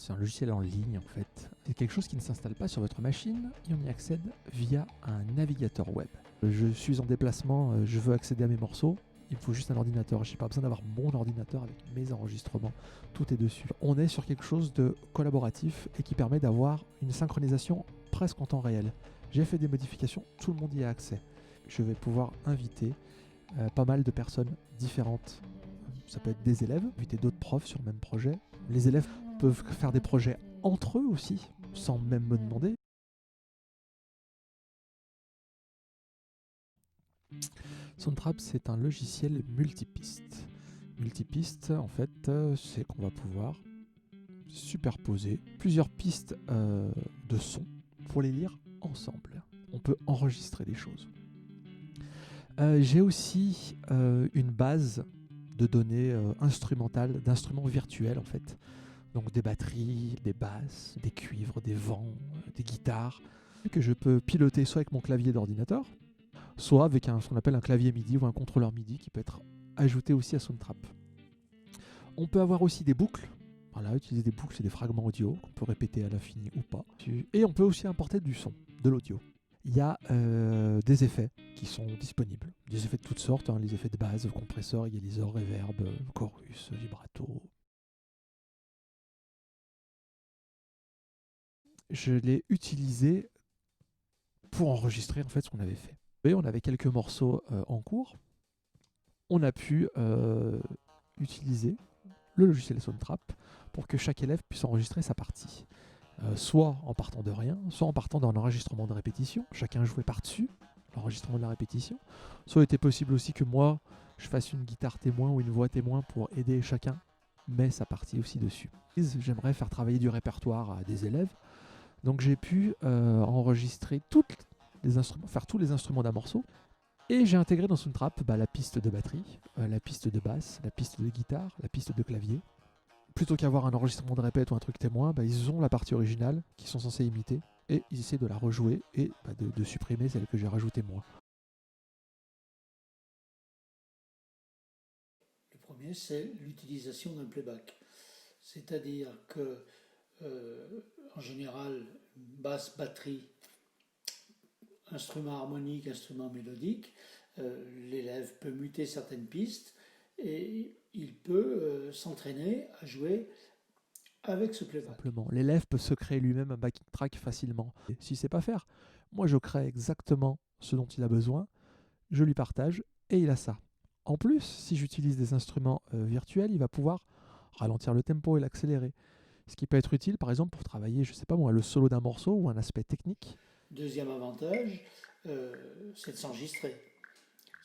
C'est un logiciel en ligne en fait. C'est quelque chose qui ne s'installe pas sur votre machine et on y accède via un navigateur web. Je suis en déplacement, je veux accéder à mes morceaux. Il me faut juste un ordinateur. Je n'ai pas besoin d'avoir mon ordinateur avec mes enregistrements. Tout est dessus. On est sur quelque chose de collaboratif et qui permet d'avoir une synchronisation presque en temps réel. J'ai fait des modifications, tout le monde y a accès. Je vais pouvoir inviter pas mal de personnes différentes. Ça peut être des élèves, inviter d'autres profs sur le même projet. Les élèves peuvent faire des projets entre eux aussi, sans même me demander. Soundtrap, c'est un logiciel multipiste. Multipiste, en fait, c'est qu'on va pouvoir superposer plusieurs pistes de son pour les lire ensemble. On peut enregistrer des choses. J'ai aussi une base de données instrumentales, d'instruments virtuels en fait. Donc des batteries, des basses, des cuivres, des vents, des guitares, que je peux piloter soit avec mon clavier d'ordinateur, soit avec ce qu'on appelle un clavier MIDI ou un contrôleur MIDI qui peut être ajouté aussi à Soundtrap. On peut avoir aussi des boucles. Voilà, utiliser des boucles, c'est des fragments audio qu'on peut répéter à l'infini ou pas. Et on peut aussi importer du son, de l'audio. Il y a des effets qui sont disponibles. Des effets de toutes sortes, hein, les effets de base, compresseur, égaliseur, reverb, chorus, vibrato. Je l'ai utilisé pour enregistrer en fait ce qu'on avait fait. Et on avait quelques morceaux en cours. On a pu utiliser le logiciel Soundtrap pour que chaque élève puisse enregistrer sa partie. Soit en partant de rien, soit en partant d'un enregistrement de répétition. Chacun jouait par-dessus l'enregistrement de la répétition. Soit il était possible aussi que moi, je fasse une guitare témoin ou une voix témoin pour aider chacun, mais sa partie aussi dessus. J'aimerais faire travailler du répertoire à des élèves. Donc j'ai pu enregistrer faire tous les instruments d'un morceau. Et j'ai intégré dans Soundtrap la piste de batterie, la piste de basse, la piste de guitare, la piste de clavier. Plutôt qu'avoir un enregistrement de répète ou un truc témoin, ils ont la partie originale qu'ils sont censés imiter et ils essaient de la rejouer et de supprimer celle que j'ai rajoutée moi. Le premier, c'est l'utilisation d'un playback. C'est-à-dire que, en général, basse, batterie, instrument harmonique, instrument mélodique, l'élève peut muter certaines pistes et il peut s'entraîner à jouer avec ce playback. Simplement, l'élève peut se créer lui-même un backing track facilement. Et s'il ne sait pas faire, moi je crée exactement ce dont il a besoin, je lui partage et il a ça. En plus, si j'utilise des instruments virtuels, il va pouvoir ralentir le tempo et l'accélérer. Ce qui peut être utile, par exemple, pour travailler, je sais pas moi, le solo d'un morceau ou un aspect technique. Deuxième avantage, c'est de s'enregistrer.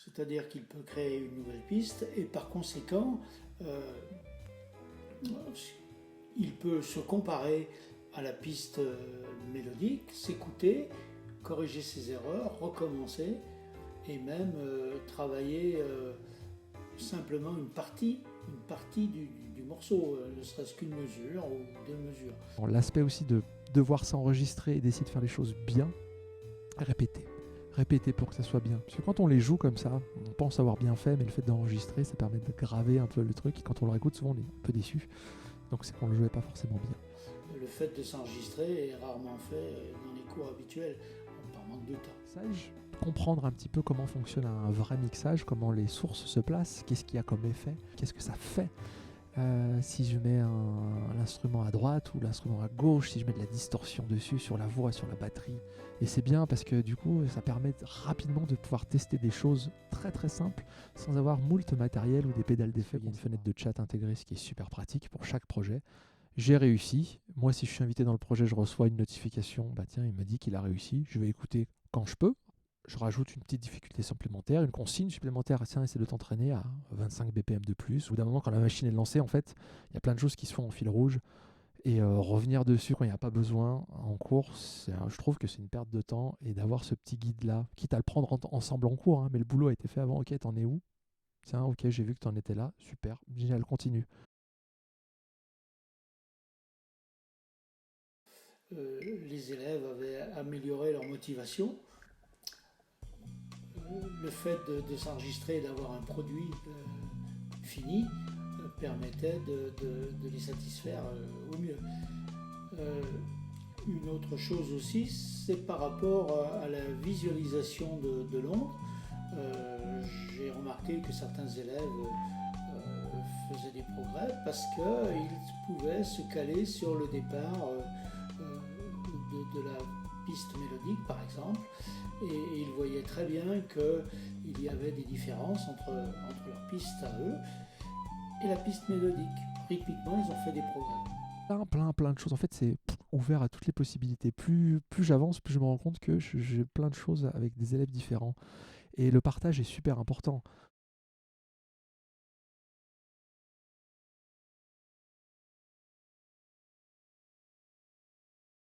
C'est-à-dire qu'il peut créer une nouvelle piste et par conséquent, il peut se comparer à la piste mélodique, s'écouter, corriger ses erreurs, recommencer et même travailler simplement une partie du morceau, ne serait-ce qu'une mesure ou deux mesures. L'aspect aussi de devoir s'enregistrer et d'essayer de faire les choses bien, répéter pour que ça soit bien. Parce que quand on les joue comme ça, on pense avoir bien fait, mais le fait d'enregistrer, ça permet de graver un peu le truc. Et quand on le réécoute, souvent on est un peu déçu. Donc c'est qu'on ne le jouait pas forcément bien. Le fait de s'enregistrer est rarement fait dans les cours habituels, par manque de temps. Comprendre un petit peu comment fonctionne un vrai mixage, comment les sources se placent, qu'est-ce qu'il y a comme effet, qu'est-ce que ça fait. Si je mets l'instrument à droite ou l'instrument à gauche, si je mets de la distorsion dessus sur la voix, sur la batterie. Et c'est bien parce que du coup, ça permet rapidement de pouvoir tester des choses très très simples sans avoir moult matériel ou des pédales d'effet. Il y a une fenêtre de chat intégrée, ce qui est super pratique pour chaque projet. J'ai réussi. Moi, si je suis invité dans le projet, je reçois une notification. Tiens, il me dit qu'il a réussi. Je vais écouter quand je peux. Je rajoute une petite difficulté supplémentaire, une consigne supplémentaire. Tiens, essaie de t'entraîner à 25 BPM de plus. Au bout d'un moment, quand la machine est lancée, en fait, il y a plein de choses qui se font en fil rouge. Et revenir dessus quand il n'y a pas besoin en cours, je trouve que c'est une perte de temps. Et d'avoir ce petit guide-là, quitte à le prendre ensemble en cours, hein, mais le boulot a été fait avant. Ok, t'en es où? Tiens, ok, j'ai vu que t'en étais là. Super, génial, continue. Les élèves avaient amélioré leur motivation. Le fait de s'enregistrer et d'avoir un produit fini permettait de les satisfaire au mieux. Une autre chose aussi, c'est par rapport à la visualisation de l'onde. J'ai remarqué que certains élèves faisaient des progrès parce qu'ils pouvaient se caler sur le départ de la piste mélodique par exemple, et ils voyaient très bien qu'il y avait des différences entre leur piste à eux et la piste mélodique. Rythmiquement, ils ont fait des progrès. Plein de choses. En fait, c'est ouvert à toutes les possibilités. Plus j'avance, plus je me rends compte que j'ai plein de choses avec des élèves différents. Et le partage est super important.